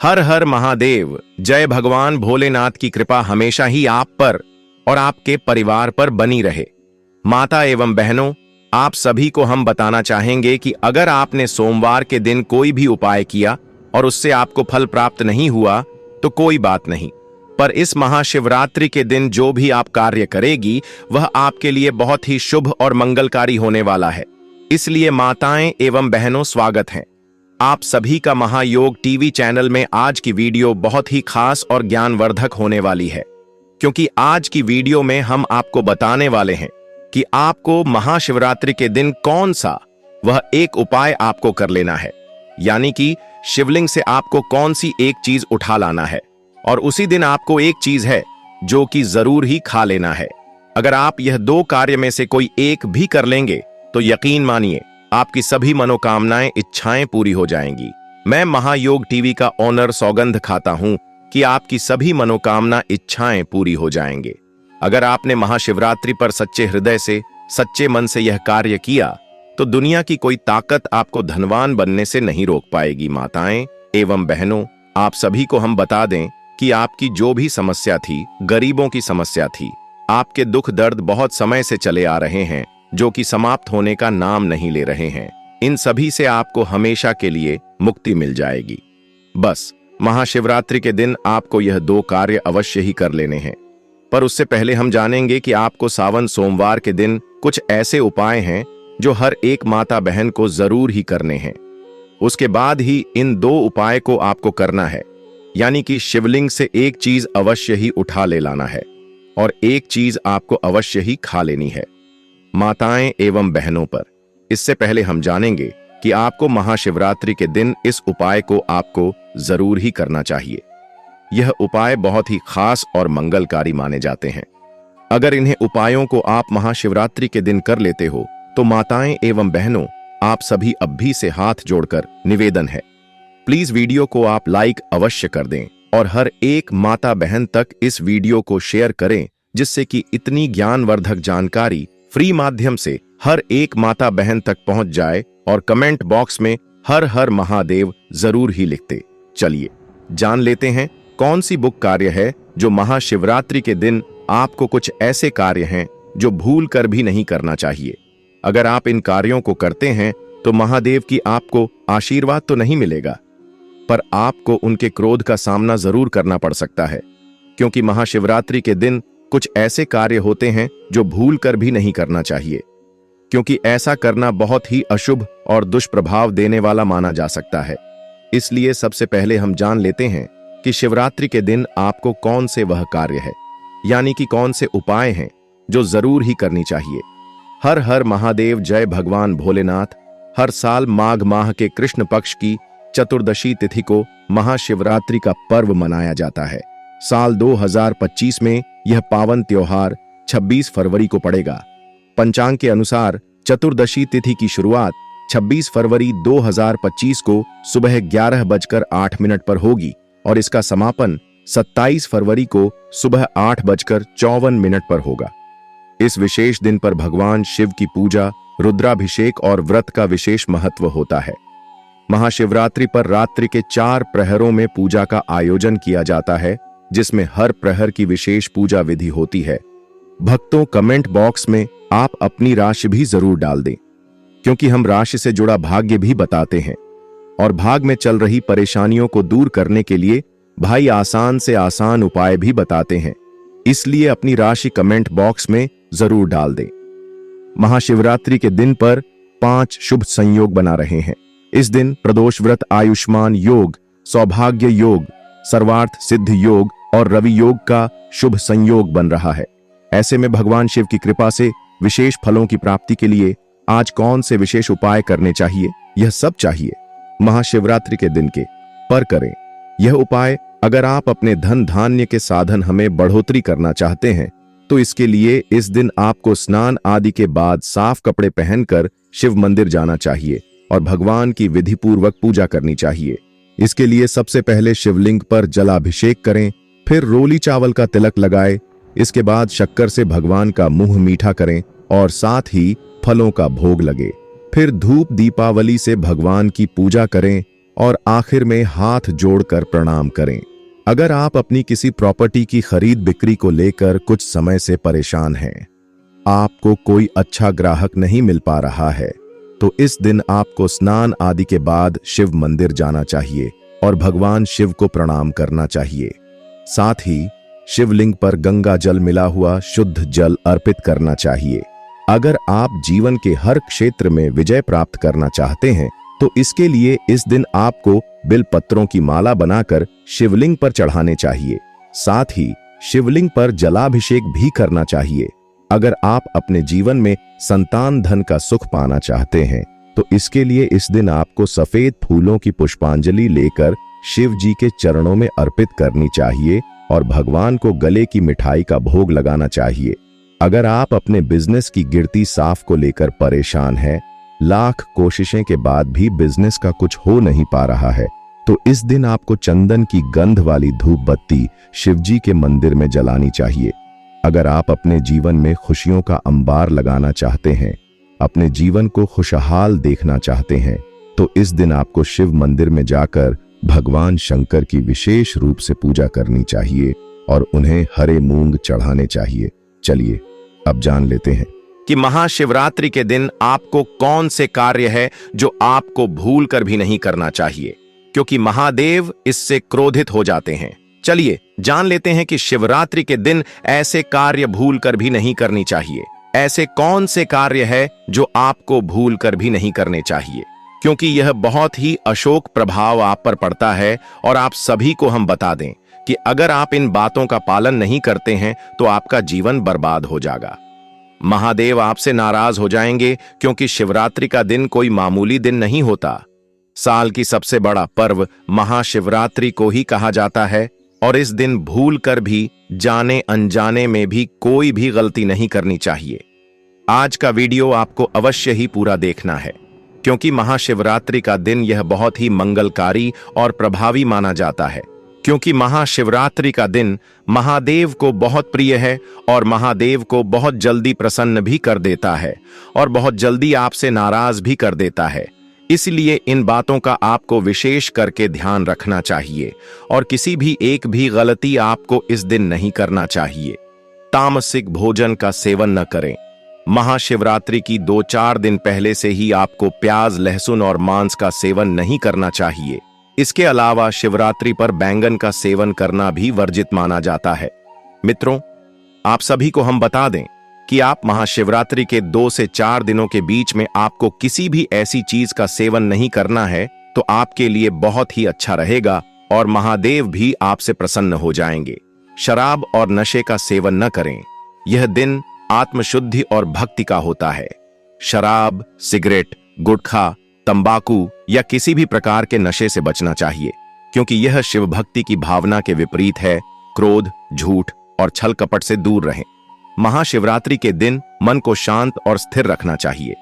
हर हर महादेव। जय भगवान भोलेनाथ की कृपा हमेशा ही आप पर और आपके परिवार पर बनी रहे। माता एवं बहनों, आप सभी को हम बताना चाहेंगे कि अगर आपने सोमवार के दिन कोई भी उपाय किया और उससे आपको फल प्राप्त नहीं हुआ तो कोई बात नहीं, पर इस महाशिवरात्रि के दिन जो भी आप कार्य करेगी वह आपके लिए बहुत ही शुभ और मंगलकारी होने वाला है। इसलिए माताएं एवं बहनों, स्वागत है आप सभी का महायोग टीवी चैनल में। आज की वीडियो बहुत ही खास और ज्ञानवर्धक होने वाली है, क्योंकि आज की वीडियो में हम आपको बताने वाले हैं कि आपको महाशिवरात्रि के दिन कौन सा वह एक उपाय आपको कर लेना है, यानी कि शिवलिंग से आपको कौन सी एक चीज उठा लाना है और उसी दिन आपको एक चीज है जो कि जरूर ही खा लेना है। अगर आप यह दो कार्य में से कोई एक भी कर लेंगे तो यकीन मानिए आपकी सभी मनोकामनाएं, इच्छाएं पूरी हो जाएंगी। मैं महायोग टीवी का ओनर सौगंध खाता हूं कि आपकी सभी मनोकामना, इच्छाएं पूरी हो जाएंगे। अगर आपने महाशिवरात्रि पर सच्चे हृदय से, सच्चे मन से यह कार्य किया तो दुनिया की कोई ताकत आपको धनवान बनने से नहीं रोक पाएगी। माताएं एवं बहनों, आप सभी को हम बता दें कि आपकी जो भी समस्या थी, गरीबों की समस्या थी, आपके दुख दर्द बहुत समय से चले आ रहे हैं जो कि समाप्त होने का नाम नहीं ले रहे हैं, इन सभी से आपको हमेशा के लिए मुक्ति मिल जाएगी। बस महाशिवरात्रि के दिन आपको यह दो कार्य अवश्य ही कर लेने हैं। पर उससे पहले हम जानेंगे कि आपको सावन सोमवार के दिन कुछ ऐसे उपाय हैं जो हर एक माता बहन को जरूर ही करने हैं। उसके बाद ही इन दो उपाय को आपको करना है, यानी कि शिवलिंग से एक चीज अवश्य ही उठा ले लाना है और एक चीज आपको अवश्य ही खा लेनी है। माताएं एवं बहनों, पर इससे पहले हम जानेंगे कि आपको महाशिवरात्रि के दिन इस उपाय को आपको जरूर ही करना चाहिए। यह उपाय बहुत ही खास और मंगलकारी माने जाते हैं। अगर इन्हें उपायों को आप महाशिवरात्रि के दिन कर लेते हो तो माताएं एवं बहनों, आप सभी अब भी से हाथ जोड़कर निवेदन है, प्लीज वीडियो को आप लाइक अवश्य कर दें और हर एक माता बहन तक इस वीडियो को शेयर करें, जिससे कि इतनी ज्ञानवर्धक जानकारी फ्री माध्यम से हर एक माता बहन तक पहुंच जाए और कमेंट बॉक्स में हर हर महादेव जरूर ही लिखते। चलिए जान लेते हैं कौन सी बुक कार्य है जो महाशिवरात्रि के दिन आपको कुछ ऐसे कार्य हैं जो भूल कर भी नहीं करना चाहिए। अगर आप इन कार्यों को करते हैं तो महादेव की आपको आशीर्वाद तो नहीं मिलेगा, पर आपको उनके क्रोध का सामना जरूर करना पड़ सकता है, क्योंकि महाशिवरात्रि के दिन कुछ ऐसे कार्य होते हैं जो भूल कर भी नहीं करना चाहिए, क्योंकि ऐसा करना बहुत ही अशुभ और दुष्प्रभाव देने वाला माना जा सकता है। इसलिए सबसे पहले हम जान लेते हैं कि शिवरात्रि के दिन आपको कौन से वह कार्य है, यानी कि कौन से उपाय हैं जो जरूर ही करनी चाहिए। हर हर महादेव। जय भगवान भोलेनाथ। हर साल माघ माह के कृष्ण पक्ष की चतुर्दशी तिथि को महाशिवरात्रि का पर्व मनाया जाता है। साल 2025 में यह पावन त्योहार 26 फरवरी को पड़ेगा। पंचांग के अनुसार चतुर्दशी तिथि की शुरुआत 26 फरवरी 2025 को सुबह 11:08 पर होगी और इसका समापन 27 फरवरी को सुबह 8:54 पर होगा। इस विशेष दिन पर भगवान शिव की पूजा, रुद्राभिषेक और व्रत का विशेष महत्व होता है। महाशिवरात्रि पर रात्रि के 4 प्रहरों में पूजा का आयोजन किया जाता है, जिसमें हर प्रहर की विशेष पूजा विधि होती है। भक्तों, कमेंट बॉक्स में आप अपनी राशि भी जरूर डाल दें, क्योंकि हम राशि से जुड़ा भाग्य भी बताते हैं और भाग में चल रही परेशानियों को दूर करने के लिए भाई आसान से आसान उपाय भी बताते हैं। इसलिए अपनी राशि कमेंट बॉक्स में जरूर डाल दें। महाशिवरात्रि के दिन पर 5 शुभ संयोग बना रहे हैं। इस दिन प्रदोष व्रत, आयुष्मान योग, सौभाग्य योग, सर्वार्थ सिद्ध योग और रवि योग का शुभ संयोग बन रहा है। ऐसे में भगवान शिव की कृपा से विशेष फलों की प्राप्ति के लिए आज कौन से विशेष उपाय करने चाहिए, यह सब चाहिए महाशिवरात्रि के दिन के पर करें। यह उपाय अगर आप अपने धन धान्य के साधन हमें बढ़ोतरी करना चाहते हैं तो इसके लिए इस दिन आपको स्नान आदि के बाद साफ कपड़े पहनकर शिव मंदिर जाना चाहिए और भगवान की विधि पूर्वक पूजा करनी चाहिए। इसके लिए सबसे पहले शिवलिंग पर जलाभिषेक करें, फिर रोली चावल का तिलक लगाएं। इसके बाद शक्कर से भगवान का मुंह मीठा करें और साथ ही फलों का भोग लगे। फिर धूप दीपावली से भगवान की पूजा करें और आखिर में हाथ जोड़कर प्रणाम करें। अगर आप अपनी किसी प्रॉपर्टी की खरीद बिक्री को लेकर कुछ समय से परेशान हैं, आपको कोई अच्छा ग्राहक नहीं मिल पा रहा है, तो इस दिन आपको स्नान आदि के बाद शिव मंदिर जाना चाहिए और भगवान शिव को प्रणाम करना चाहिए। साथ ही शिवलिंग पर गंगा जल मिला हुआ शुद्ध जल अर्पित करना चाहिए। अगर आप जीवन के हर क्षेत्र में विजय प्राप्त करना चाहते हैं, तो इसके लिए इस दिन आपको बिल पत्रों की माला बनाकर शिवलिंग पर चढ़ाने चाहिए। साथ ही शिवलिंग पर जलाभिषेक भी करना चाहिए। अगर आप अपने जीवन में संतान धन का सुख पाना चाहते हैं, तो इसके लिए इस दिन आपको सफेद फूलों की पुष्पांजलि लेकर शिव जी के चरणों में अर्पित करनी चाहिए और भगवान को गले की मिठाई का भोग लगाना चाहिए। अगर आप अपने बिजनेस की गिरती साख को लेकर परेशान हैं, लाख कोशिशें के बाद भी बिजनेस का कुछ हो नहीं पा रहा है, तो इस दिन आपको चंदन की गंध वाली धूप बत्ती शिवजी के मंदिर में जलानी चाहिए। अगर आप अपने जीवन में खुशियों का अंबार लगाना चाहते हैं, अपने जीवन को खुशहाल देखना चाहते हैं, तो इस दिन आपको शिव मंदिर में जाकर भगवान शंकर की विशेष रूप से पूजा करनी चाहिए और उन्हें हरे मूंग चढ़ाने चाहिए। चलिए अब जान लेते हैं कि महाशिवरात्रि के दिन आपको कौन से कार्य है जो आपको भूल कर भी नहीं करना चाहिए, क्योंकि महादेव इससे क्रोधित हो जाते हैं। चलिए जान लेते हैं कि शिवरात्रि के दिन ऐसे कार्य भूल कर भी नहीं करनी चाहिए। ऐसे कौन से कार्य है जो आपको भूल कर भी नहीं करने चाहिए, क्योंकि यह बहुत ही अशोक प्रभाव आप पर पड़ता है। और आप सभी को हम बता दें कि अगर आप इन बातों का पालन नहीं करते हैं तो आपका जीवन बर्बाद हो जाएगा। महादेव आपसे नाराज हो जाएंगे, क्योंकि शिवरात्रि का दिन कोई मामूली दिन नहीं होता। साल की सबसे बड़ा पर्व महाशिवरात्रि को ही कहा जाता है और इस दिन भूल कर भी जाने अनजाने में भी कोई भी गलती नहीं करनी चाहिए। आज का वीडियो आपको अवश्य ही पूरा देखना है, क्योंकि महाशिवरात्रि का दिन यह बहुत ही मंगलकारी और प्रभावी माना जाता है। क्योंकि महाशिवरात्रि का दिन महादेव को बहुत प्रिय है और महादेव को बहुत जल्दी प्रसन्न भी कर देता है और बहुत जल्दी आपसे नाराज भी कर देता है। इसलिए इन बातों का आपको विशेष करके ध्यान रखना चाहिए और किसी भी एक भी गलती आपको इस दिन नहीं करना चाहिए। तामसिक भोजन का सेवन न करें। महाशिवरात्रि की 2-4 दिन पहले से ही आपको प्याज, लहसुन और मांस का सेवन नहीं करना चाहिए। इसके अलावा शिवरात्रि पर बैंगन का सेवन करना भी वर्जित माना जाता है। मित्रों, आप सभी को हम बता दें कि आप महाशिवरात्रि के 2 से 4 दिनों के बीच में आपको किसी भी ऐसी चीज का सेवन नहीं करना है, तो आपके लिए बहुत ही अच्छा रहेगा और महादेव भी आपसे प्रसन्न हो जाएंगे। शराब और नशे का सेवन न करें। यह दिन आत्मशुद्धि और भक्ति का होता है। शराब, सिगरेट, गुटखा, तंबाकू या किसी भी प्रकार के नशे से बचना चाहिए, क्योंकि यह शिव भक्ति की भावना के विपरीत है। क्रोध, झूठ और छल कपट से दूर रहें। महाशिवरात्रि के दिन मन को शांत और स्थिर रखना चाहिए।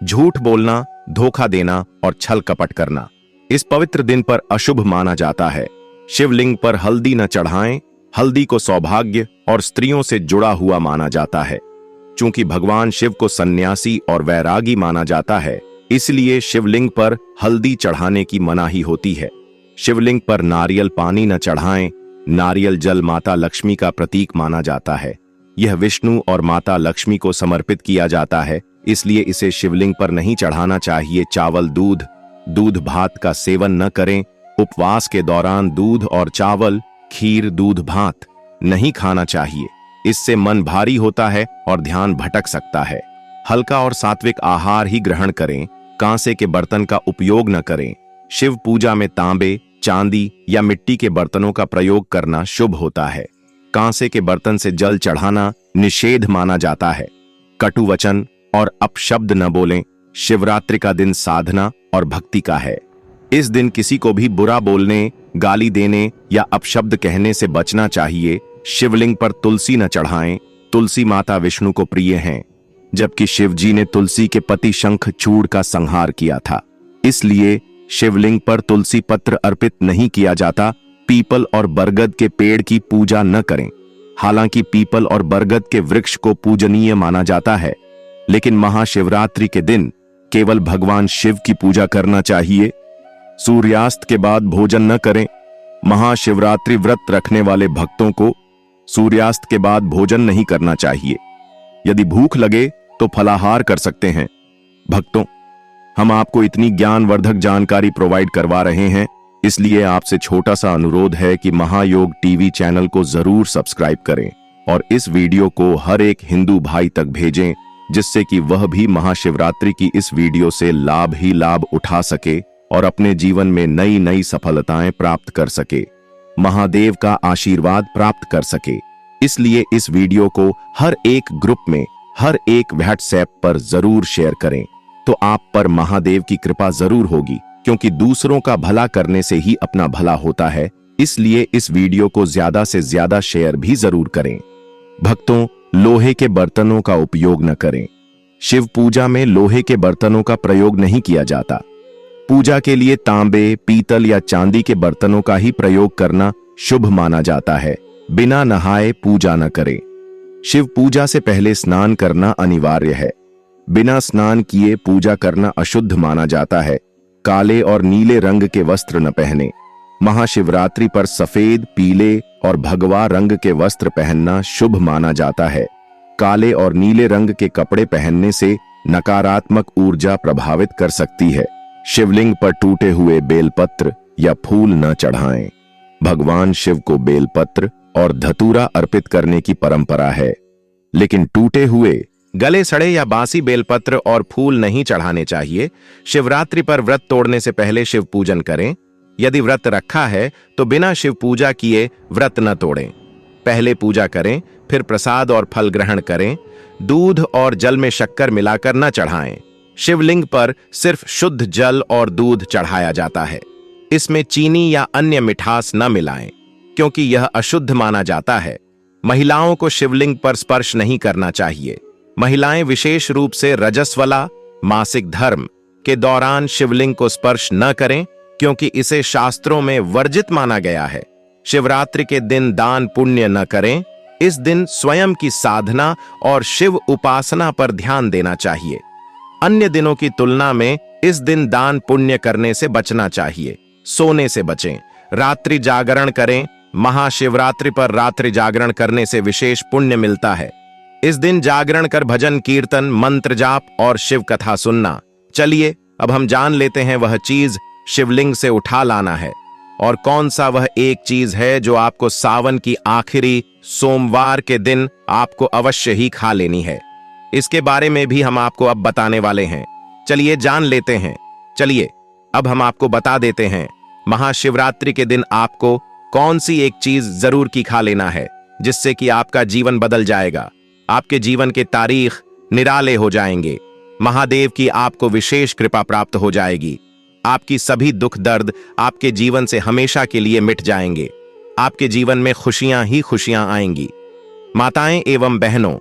झूठ बोलना, धोखा देना और छल कपट करना इस पवित्र दिन पर अशुभ माना जाता है। शिवलिंग पर हल्दी न चढ़ाएं। हल्दी को सौभाग्य और स्त्रियों से जुड़ा हुआ माना जाता है। चूंकि भगवान शिव को सन्यासी और वैरागी माना जाता है, इसलिए शिवलिंग पर हल्दी चढ़ाने की मनाही होती है। शिवलिंग पर नारियल पानी न चढ़ाएं। नारियल जल माता लक्ष्मी का प्रतीक माना जाता है। यह विष्णु और माता लक्ष्मी को समर्पित किया जाता है, इसलिए इसे शिवलिंग पर नहीं चढ़ाना चाहिए। चावल, दूध भात का सेवन न करें। उपवास के दौरान दूध और चावल, खीर, दूध भात नहीं खाना चाहिए। इससे मन भारी होता है और ध्यान भटक सकता है। हल्का और सात्विक आहार ही ग्रहण करें। कांसे के बर्तन का उपयोग न करें। शिव पूजा में तांबे, चांदी या मिट्टी के बर्तनों का प्रयोग करना शुभ होता है। कांसे के बर्तन से जल चढ़ाना निषेध माना जाता है। कटु वचन और अपशब्द न बोलें। शिवरात्रि का दिन साधना और भक्ति का है। इस दिन किसी को भी बुरा बोलने, गाली देने या अपशब्द कहने से बचना चाहिए। शिवलिंग पर तुलसी न चढ़ाएं। तुलसी माता विष्णु को प्रिय हैं, जबकि शिवजी ने तुलसी के पति शंखचूड़ का संहार किया था। इसलिए शिवलिंग पर तुलसी पत्र अर्पित नहीं किया जाता। पीपल और बरगद के पेड़ की पूजा न करें। हालांकि पीपल और बरगद के वृक्ष को पूजनीय माना जाता है, लेकिन महाशिवरात्रि के दिन केवल भगवान शिव की पूजा करना चाहिए। सूर्यास्त के बाद भोजन न करें। महाशिवरात्रि व्रत रखने वाले भक्तों को सूर्यास्त के बाद भोजन नहीं करना चाहिए। यदि भूख लगे तो फलाहार कर सकते हैं। भक्तों, हम आपको इतनी ज्ञानवर्धक जानकारी प्रोवाइड करवा रहे हैं, इसलिए आपसे छोटा सा अनुरोध है कि महायोग टीवी चैनल को जरूर सब्सक्राइब करें और इस वीडियो को हर एक हिंदू भाई तक भेजें, जिससे कि वह भी महाशिवरात्रि की इस वीडियो से लाभ ही लाभ उठा सके और अपने जीवन में नई नई सफलताएं प्राप्त कर सके, महादेव का आशीर्वाद प्राप्त कर सके। इसलिए इस वीडियो को हर एक ग्रुप में, हर एक व्हाट्सएप पर जरूर शेयर करें, तो आप पर महादेव की कृपा जरूर होगी, क्योंकि दूसरों का भला करने से ही अपना भला होता है। इसलिए इस वीडियो को ज्यादा से ज्यादा शेयर भी जरूर करें। भक्तों, लोहे के बर्तनों का उपयोग न करें। शिव पूजा में लोहे के बर्तनों का प्रयोग नहीं किया जाता। पूजा के लिए तांबे, पीतल या चांदी के बर्तनों का ही प्रयोग करना शुभ माना जाता है। बिना नहाए पूजा न करें। शिव पूजा से पहले स्नान करना अनिवार्य है। बिना स्नान किए पूजा करना अशुद्ध माना जाता है। काले और नीले रंग के वस्त्र न पहने। महाशिवरात्रि पर सफेद, पीले और भगवा रंग के वस्त्र पहनना शुभ माना जाता है। काले और नीले रंग के कपड़े पहनने से नकारात्मक ऊर्जा प्रभावित कर सकती है। शिवलिंग पर टूटे हुए बेलपत्र या फूल न चढ़ाएं। भगवान शिव को बेलपत्र और धतूरा अर्पित करने की परंपरा है, लेकिन टूटे हुए, गले सड़े या बासी बेलपत्र और फूल नहीं चढ़ाने चाहिए। शिवरात्रि पर व्रत तोड़ने से पहले शिव पूजन करें। यदि व्रत रखा है तो बिना शिव पूजा किए व्रत न तोड़ें। पहले पूजा करें, फिर प्रसाद और फल ग्रहण करें। दूध और जल में शक्कर मिलाकर न चढ़ाएं। शिवलिंग पर सिर्फ शुद्ध जल और दूध चढ़ाया जाता है। इसमें चीनी या अन्य मिठास न मिलाएं, क्योंकि यह अशुद्ध माना जाता है। महिलाओं को शिवलिंग पर स्पर्श नहीं करना चाहिए। महिलाएं विशेष रूप से रजस्वला, मासिक धर्म के दौरान शिवलिंग को स्पर्श न करें, क्योंकि इसे शास्त्रों में वर्जित माना गया है। शिवरात्रि के दिन दान पुण्य न करें। इस दिन स्वयं की साधना और शिव उपासना पर ध्यान देना चाहिए। अन्य दिनों की तुलना में इस दिन दान पुण्य करने से बचना चाहिए। सोने से बचें। रात्रि जागरण करें। महाशिवरात्रि पर रात्रि जागरण करने से विशेष पुण्य मिलता है। इस दिन जागरण कर भजन कीर्तन, मंत्र जाप और शिव कथा सुनना। चलिए अब हम जान लेते हैं वह चीज शिवलिंग से उठा लाना है, और कौन सा वह एक चीज है जो आपको सावन की आखिरी सोमवार के दिन आपको अवश्य ही खा लेनी है। इसके बारे में भी हम आपको अब बताने वाले हैं। चलिए जान लेते हैं। चलिए अब हम आपको बता देते हैं महाशिवरात्रि के दिन आपको कौन सी एक चीज जरूर की खा लेना है, जिससे कि आपका जीवन बदल जाएगा। आपके जीवन के तारीख निराले हो जाएंगे। महादेव की आपको विशेष कृपा प्राप्त हो जाएगी। आपकी सभी दुख दर्द आपके जीवन से हमेशा के लिए मिट जाएंगे। आपके जीवन में खुशियां ही खुशियां आएंगी। माताएं एवं बहनों,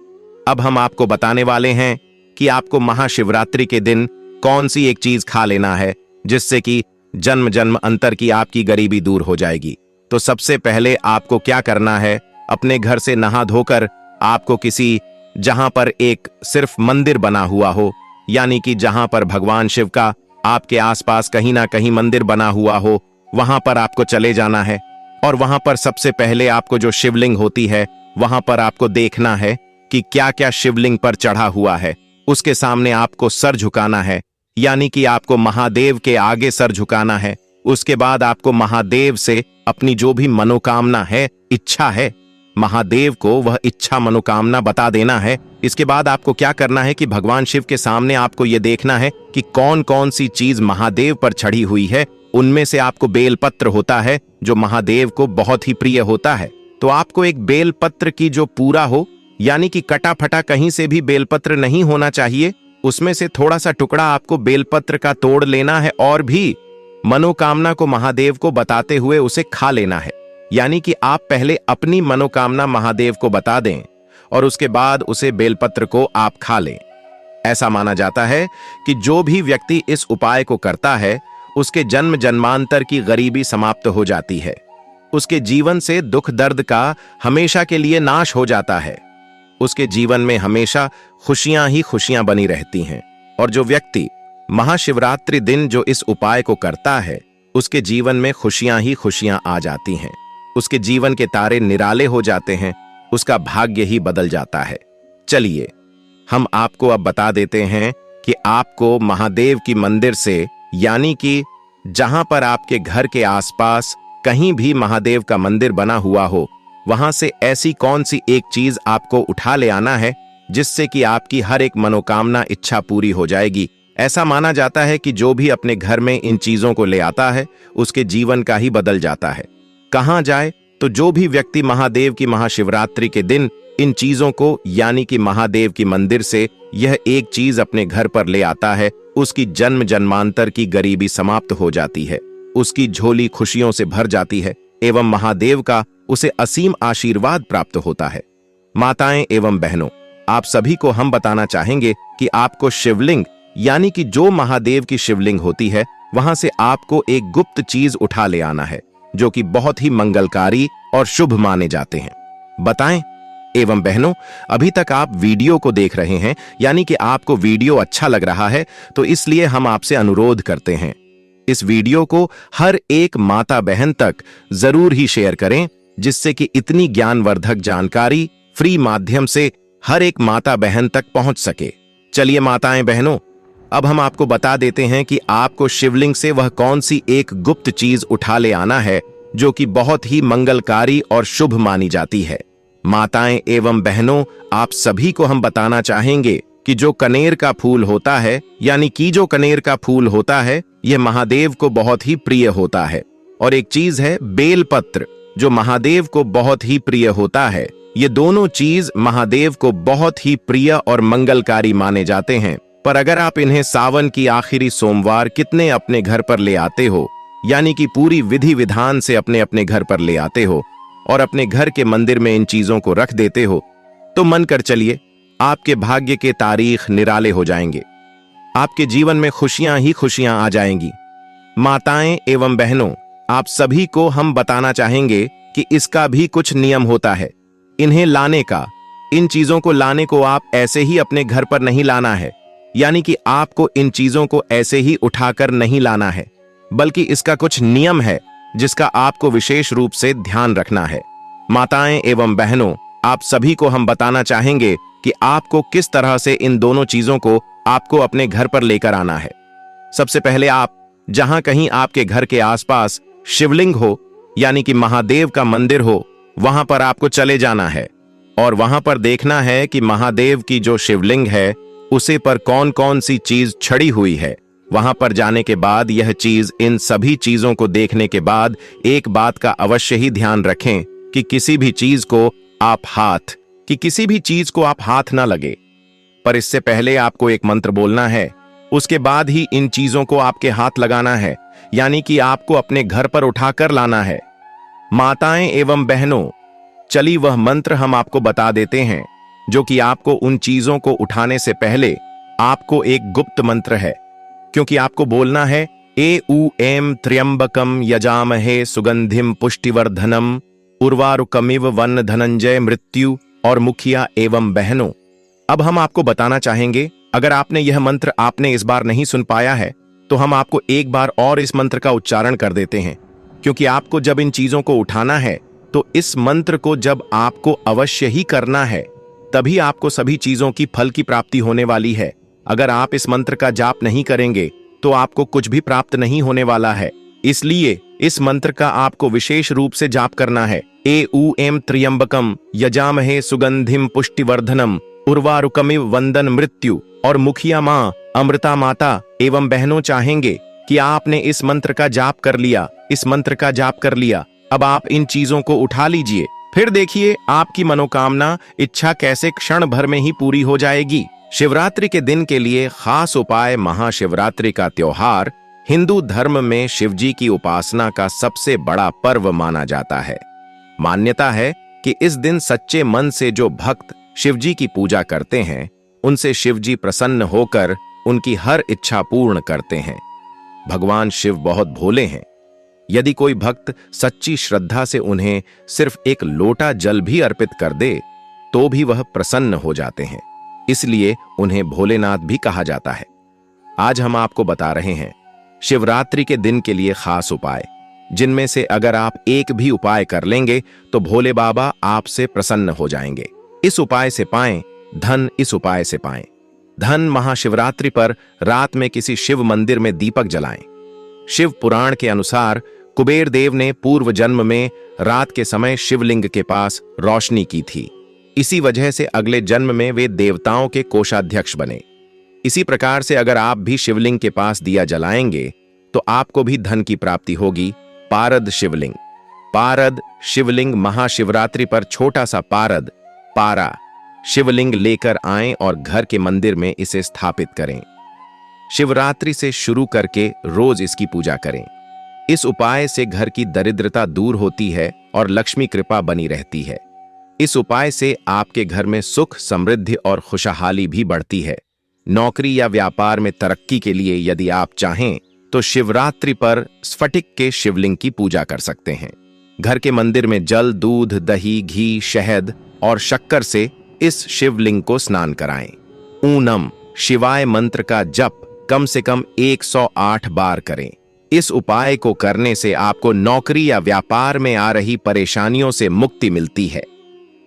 अब हम आपको बताने वाले हैं कि आपको महाशिवरात्रि के दिन कौन सी एक चीज खा लेना है, जिससे कि जन्म जन्म अंतर की आपकी गरीबी दूर हो जाएगी। तो सबसे पहले आपको क्या करना है, अपने घर से नहा धोकर आपको किसी, जहां पर एक सिर्फ मंदिर बना हुआ हो, यानी कि जहां पर भगवान शिव का आपके आसपास कहीं ना कहीं मंदिर बना हुआ हो, वहां पर आपको चले जाना है। और वहां पर सबसे पहले आपको जो शिवलिंग होती है, वहां पर आपको देखना है कि क्या क्या शिवलिंग पर चढ़ा हुआ है। उसके सामने आपको सर झुकाना है, यानी कि आपको महादेव के आगे सर झुकाना है। उसके बाद आपको महादेव से अपनी जो भी मनोकामना है, इच्छा है, महादेव को वह इच्छा मनोकामना बता देना है। इसके बाद आपको क्या करना है कि भगवान शिव के सामने आपको यह देखना है कि कौन कौन सी चीज महादेव पर चढ़ी हुई है। उनमें से आपको बेलपत्र होता है जो महादेव को बहुत ही प्रिय होता है। तो आपको एक बेलपत्र की जो पूरा हो, यानी कि कटा फटा कहीं से भी बेलपत्र नहीं होना चाहिए, उसमें से थोड़ा सा टुकड़ा आपको बेलपत्र का तोड़ लेना है और भी मनोकामना को महादेव को बताते हुए उसे खा लेना है। यानी कि आप पहले अपनी मनोकामना महादेव को बता दें और उसके बाद उसे बेलपत्र को आप खा लें। ऐसा माना जाता है कि जो भी व्यक्ति इस उपाय को करता है, उसके जन्म जन्मांतर की गरीबी समाप्त हो जाती है। उसके जीवन से दुख दर्द का हमेशा के लिए नाश हो जाता है। उसके जीवन में हमेशा खुशियां ही खुशियां बनी रहती हैं। और जो व्यक्ति महाशिवरात्रि दिन जो इस उपाय को करता है, उसके जीवन में खुशियां ही खुशियां आ जाती हैं। उसके जीवन के तारे निराले हो जाते हैं, उसका भाग्य ही बदल जाता है। चलिए हम आपको अब बता देते हैं कि आपको महादेव की मंदिर से, यानी कि जहां पर आपके घर के आसपास कहीं भी महादेव का मंदिर बना हुआ हो, वहां से ऐसी कौन सी एक चीज आपको उठा ले आना है जिससे कि आपकी हर एक मनोकामना इच्छा पूरी हो जाएगी। ऐसा माना जाता है कि जो भी अपने घर में इन चीजों को ले आता है उसके जीवन का ही बदल जाता है। कहां जाए तो जो भी व्यक्ति महादेव की महाशिवरात्रि के दिन इन चीजों को, यानी कि महादेव की मंदिर से यह एक चीज अपने घर पर ले आता है, उसकी जन्म जन्मांतर की गरीबी समाप्त हो जाती है, उसकी झोली खुशियों से भर जाती है एवं महादेव का उसे असीम आशीर्वाद प्राप्त होता है। माताएं एवं बहनों, आप सभी को हम बताना चाहेंगे कि आपको शिवलिंग, यानी कि जो महादेव की शिवलिंग होती है, वहां से आपको एक गुप्त चीज उठा ले आना है जो कि बहुत ही मंगलकारी और शुभ माने जाते हैं। बताएं एवं बहनों, अभी तक आप वीडियो को देख रहे हैं, यानी कि आपको वीडियो अच्छा लग रहा है, तो इसलिए हम आपसे अनुरोध करते हैं इस वीडियो को हर एक माता बहन तक जरूर ही शेयर करें, जिससे कि इतनी ज्ञानवर्धक जानकारी फ्री माध्यम से हर एक माता बहन तक पहुंच सके। चलिए माताएं बहनों, अब हम आपको बता देते हैं कि आपको शिवलिंग से वह कौन सी एक गुप्त चीज उठा ले आना है जो कि बहुत ही मंगलकारी और शुभ मानी जाती है। माताएं एवं बहनों, आप सभी को हम बताना चाहेंगे कि जो कनेर का फूल होता है, यानी कि जो कनेर का फूल होता है, यह महादेव को बहुत ही प्रिय होता है। और एक चीज है बेलपत्र, जो महादेव को बहुत ही प्रिय होता है। ये दोनों चीज महादेव को बहुत ही प्रिय और मंगलकारी माने जाते हैं। पर अगर आप इन्हें सावन की आखिरी सोमवार कितने अपने घर पर ले आते हो, यानी कि पूरी विधि विधान से अपने अपने घर पर ले आते हो और अपने घर के मंदिर में इन चीजों को रख देते हो, तो मन कर चलिए आपके भाग्य के तारीख निराले हो जाएंगे, आपके जीवन में खुशियां ही खुशियां आ जाएंगी। माताएं एवं बहनों, आप सभी को हम बताना चाहेंगे कि इसका भी कुछ नियम होता है। इन्हें लाने का, इन चीजों को लाने को आप ऐसे ही अपने घर पर नहीं लाना है, यानी कि आपको इन चीजों को ऐसे ही उठाकर नहीं लाना है, बल्कि इसका कुछ नियम है जिसका आपको विशेष रूप से ध्यान रखना है। माताएं एवं बहनों, आप सभी को हम बताना चाहेंगे कि आपको किस तरह से इन दोनों चीजों को आपको अपने घर पर लेकर आना है। सबसे पहले आप जहां कहीं आपके घर के आसपास शिवलिंग हो, यानी कि महादेव का मंदिर हो, वहां पर आपको चले जाना है और वहां पर देखना है कि महादेव की जो शिवलिंग है उसे पर कौन कौन सी चीज छड़ी हुई है। वहां पर जाने के बाद यह चीज, इन सभी चीजों को देखने के बाद एक बात का अवश्य ही ध्यान रखें कि किसी भी चीज को आप हाथ ना लगे। पर इससे पहले आपको एक मंत्र बोलना है, उसके बाद ही इन चीजों को आपके हाथ लगाना है, यानी कि आपको अपने घर पर उठाकर लाना है। माताएं एवं बहनों, चली वह मंत्र हम आपको बता देते हैं जो कि आपको उन चीजों को उठाने से पहले आपको एक गुप्त मंत्र है, क्योंकि आपको बोलना है ए उ एम त्र्यंबकम यजामहे सुगंधिम पुष्टिवर्धनम उर्वारुकमिव वन धनंजय मृत्यु। और मुखिया एवं बहनों, अब हम आपको बताना चाहेंगे, अगर आपने यह मंत्र आपने इस बार नहीं सुन पाया है तो हम आपको एक बार और इस मंत्र का उच्चारण कर देते हैं, क्योंकि आपको जब इन चीजों को उठाना है तो इस मंत्र को जब आपको अवश्य ही करना है, तभी आपको सभी चीजों की फल की प्राप्ति होने वाली है। अगर आप इस मंत्र का जाप नहीं करेंगे तो आपको कुछ भी प्राप्त नहीं होने वाला है। इसलिए इस मंत्र का आपको विशेष रूप से जाप करना है। ए उ एम त्र्यंबकम यजामहे सुगंधिम पुष्टिवर्धनम उर्वारुकमिव वंदन मृत्यु। और मुखिया मां, अमृता माता एवं बहनों चाहेंगे कि आपने इस मंत्र का जाप कर लिया, इस मंत्र का जाप कर लिया। अब आप इन चीजों को उठा लीजिए, फिर देखिए आपकी मनोकामना इच्छा कैसे क्षण भर में ही पूरी हो जाएगी। शिवरात्रि के दिन के लिए खास उपाय। महाशिवरात्रि का त्योहार हिंदू धर्म में शिवजी की उपासना का सबसे बड़ा पर्व माना जाता है। मान्यता है कि इस दिन सच्चे मन से जो भक्त शिवजी की पूजा करते हैं, उनसे शिवजी प्रसन्न होकर उनकी हर इच्छा पूर्ण करते हैं। भगवान शिव बहुत भोले हैं। यदि कोई भक्त सच्ची श्रद्धा से उन्हें सिर्फ एक लोटा जल भी अर्पित कर दे तो भी वह प्रसन्न हो जाते हैं, इसलिए उन्हें भोलेनाथ भी कहा जाता है। आज हम आपको बता रहे हैं शिवरात्रि के दिन के लिए खास उपाय, जिनमें से अगर आप एक भी उपाय कर लेंगे तो भोले बाबा आपसे प्रसन्न हो जाएंगे। इस उपाय से पाएं धन। इस उपाय से पाएं धन। महाशिवरात्रि पर रात में किसी शिव मंदिर में दीपक जलाएं। शिव पुराण के अनुसार कुबेर देव ने पूर्व जन्म में रात के समय शिवलिंग के पास रोशनी की थी। इसी वजह से अगले जन्म में वे देवताओं के कोषाध्यक्ष बने। इसी प्रकार से अगर आप भी शिवलिंग के पास दिया जलाएंगे तो आपको भी धन की प्राप्ति होगी। पारद शिवलिंग। पारद शिवलिंग। महाशिवरात्रि पर छोटा सा पारद, पारा शिवलिंग लेकर आएं और घर के मंदिर में इसे स्थापित करें। शिवरात्रि से शुरू करके रोज इसकी पूजा करें। इस उपाय से घर की दरिद्रता दूर होती है और लक्ष्मी कृपा बनी रहती है। इस उपाय से आपके घर में सुख, समृद्धि और खुशहाली भी बढ़ती है। नौकरी या व्यापार में तरक्की के लिए यदि आप चाहें तो शिवरात्रि पर स्फटिक के शिवलिंग की पूजा कर सकते हैं। घर के मंदिर में जल, दूध, दही, घी, शहद और शक्कर से इस शिवलिंग को स्नान कराएं। ऊनम शिवाय मंत्र का जप कम से कम 108 बार करें। इस उपाय को करने से आपको नौकरी या व्यापार में आ रही परेशानियों से मुक्ति मिलती है।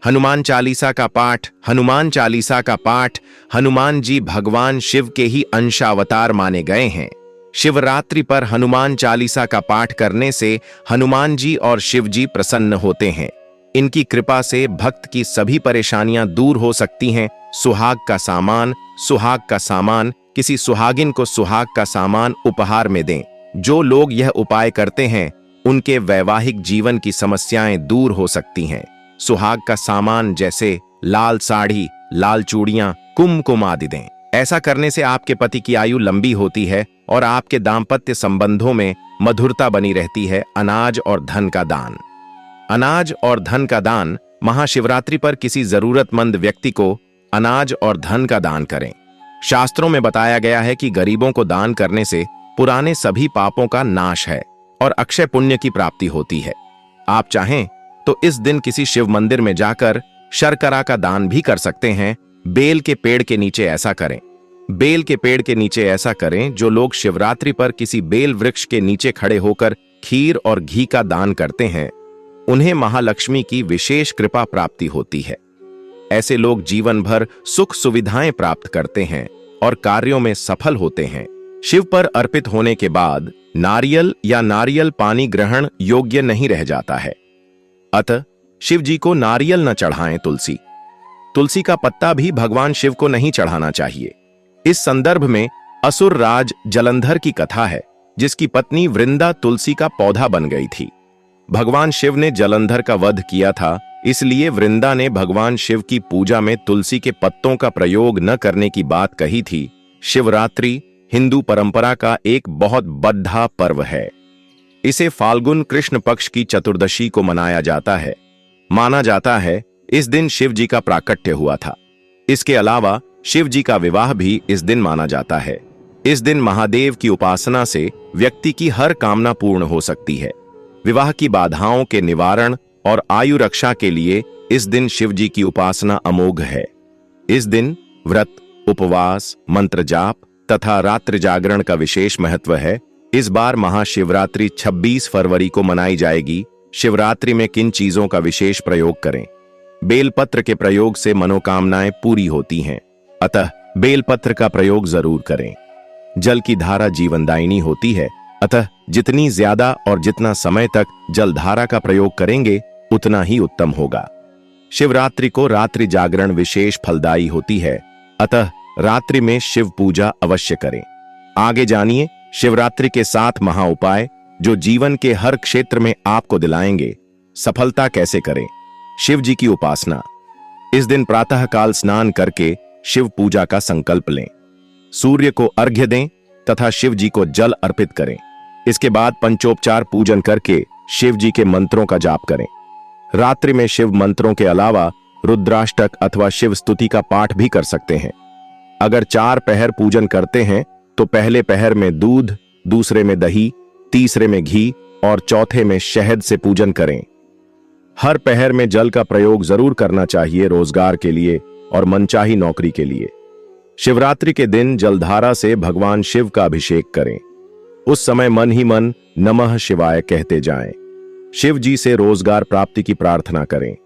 हनुमान चालीसा का पाठ। हनुमान चालीसा का पाठ। हनुमान जी भगवान शिव के ही अंशावतार माने गए हैं। शिवरात्रि पर हनुमान चालीसा का पाठ करने से हनुमान जी और शिव जी प्रसन्न होते हैं। इनकी कृपा से भक्त की सभी परेशानियां दूर हो सकती हैं। सुहाग का सामान। सुहाग का सामान। किसी सुहागिन को सुहाग का सामान उपहार में दें। जो लोग यह उपाय करते हैं उनके वैवाहिक जीवन की समस्याएं दूर हो सकती हैं। सुहाग का सामान जैसे लाल साड़ी, लाल चूड़ियां, कुमकुम आदि दें। ऐसा करने से आपके पति की आयु लंबी होती है और आपके दांपत्य संबंधों में मधुरता बनी रहती है। अनाज और धन का दान। अनाज और धन का दान। महाशिवरात्रि पर किसी जरूरतमंद व्यक्ति को अनाज और धन का दान करें। शास्त्रों में बताया गया है कि गरीबों को दान करने से पुराने सभी पापों का नाश है और अक्षय पुण्य की प्राप्ति होती है। आप चाहें तो इस दिन किसी शिव मंदिर में जाकर शर्करा का दान भी कर सकते हैं। बेल के पेड़ के नीचे ऐसा करें। बेल के पेड़ के नीचे ऐसा करें। जो लोग शिवरात्रि पर किसी बेल वृक्ष के नीचे खड़े होकर खीर और घी का दान करते हैं उन्हें महालक्ष्मी की विशेष कृपा प्राप्ति होती है। ऐसे लोग जीवन भर सुख सुविधाएं प्राप्त करते हैं और कार्यों में सफल होते हैं। शिव पर अर्पित होने के बाद नारियल या नारियल पानी ग्रहण योग्य नहीं रह जाता है। अतः शिव जी को नारियल न चढ़ाएं। तुलसी। तुलसी का पत्ता भी भगवान शिव को नहीं चढ़ाना चाहिए। इस संदर्भ में असुर राज जलंधर की कथा है, जिसकी पत्नी वृंदा तुलसी का पौधा बन गई थी। भगवान शिव ने जलंधर का वध किया था, इसलिए वृंदा ने भगवान शिव की पूजा में तुलसी के पत्तों का प्रयोग न करने की बात कही थी। शिवरात्रि हिंदू परंपरा का एक बहुत बड़ा पर्व है। इसे फाल्गुन कृष्ण पक्ष की चतुर्दशी को मनाया जाता है। माना जाता है इस दिन शिव जी का प्राकट्य हुआ था। इसके अलावा शिव जी का विवाह भी इस दिन माना जाता है। इस दिन महादेव की उपासना से व्यक्ति की हर कामना पूर्ण हो सकती है। विवाह की बाधाओं के निवारण और आयु रक्षा के लिए इस दिन शिव जी की उपासना अमोघ है। इस दिन व्रत, उपवास, मंत्र जाप तथा रात्रि जागरण का विशेष महत्व है। इस बार महाशिवरात्रि 26 फरवरी को मनाई जाएगी। शिवरात्रि में किन चीजों का विशेष प्रयोग करें? बेलपत्र के प्रयोग से मनोकामनाएं पूरी होती हैं, अतः बेलपत्र का प्रयोग जरूर करें। जल की धारा जीवनदायिनी होती है, अतः जितनी ज्यादा और जितना समय तक जलधारा का प्रयोग करेंगे उतना ही उत्तम होगा। शिवरात्रि को रात्रि जागरण विशेष फलदायी होती है, अतः रात्रि में शिव पूजा अवश्य करें। आगे जानिए शिवरात्रि के 7 महा उपाय जो जीवन के हर क्षेत्र में आपको दिलाएंगे सफलता। कैसे करें? शिव जी की उपासना। इस दिन प्रातः काल स्नान करके शिव पूजा का संकल्प लें। सूर्य को अर्घ्य दें तथा शिव जी को जल अर्पित करें। इसके बाद पंचोपचार पूजन करके शिव जी के मंत्रों का जाप करें। रात्रि में शिव मंत्रों के अलावा रुद्राष्टक अथवा शिव स्तुति का पाठ भी कर सकते हैं। अगर 4 पहर पूजन करते हैं तो पहले पहर में दूध, दूसरे में दही, तीसरे में घी और चौथे में शहद से पूजन करें। हर पहर में जल का प्रयोग जरूर करना चाहिए, रोजगार के लिए और मनचाही नौकरी के लिए। शिवरात्रि के दिन जलधारा से भगवान शिव का अभिषेक करें। उस समय मन ही मन नमः शिवाय कहते जाएं। शिव जी से रोजगार प्राप्ति की प्रार्थना करें।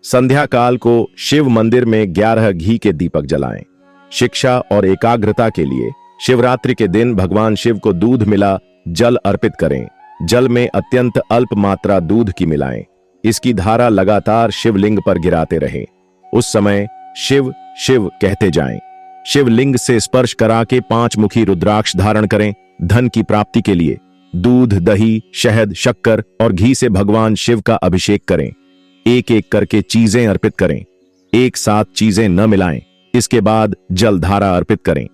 संध्या काल को शिव मंदिर में 11 घी के दीपक जलाएं। शिक्षा और एकाग्रता के लिए शिवरात्रि के दिन भगवान शिव को दूध मिला जल अर्पित करें। जल में अत्यंत अल्प मात्रा दूध की मिलाएं। इसकी धारा लगातार शिवलिंग पर गिराते रहें। उस समय शिव शिव कहते जाएं। शिवलिंग से स्पर्श करा के 5 मुखी रुद्राक्ष धारण करें। धन की प्राप्ति के लिए दूध, दही, शहद, शक्कर और घी से भगवान शिव का अभिषेक करें। एक एक करके चीजें अर्पित करें। एक साथ चीजें न मिलाएं। इसके बाद जल धारा अर्पित करें।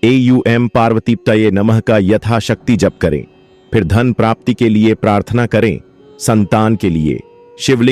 एयूएम पार्वतीप्तये नमः का यथाशक्ति जप करें। फिर धन प्राप्ति के लिए प्रार्थना करें। संतान के लिए शिवलिंग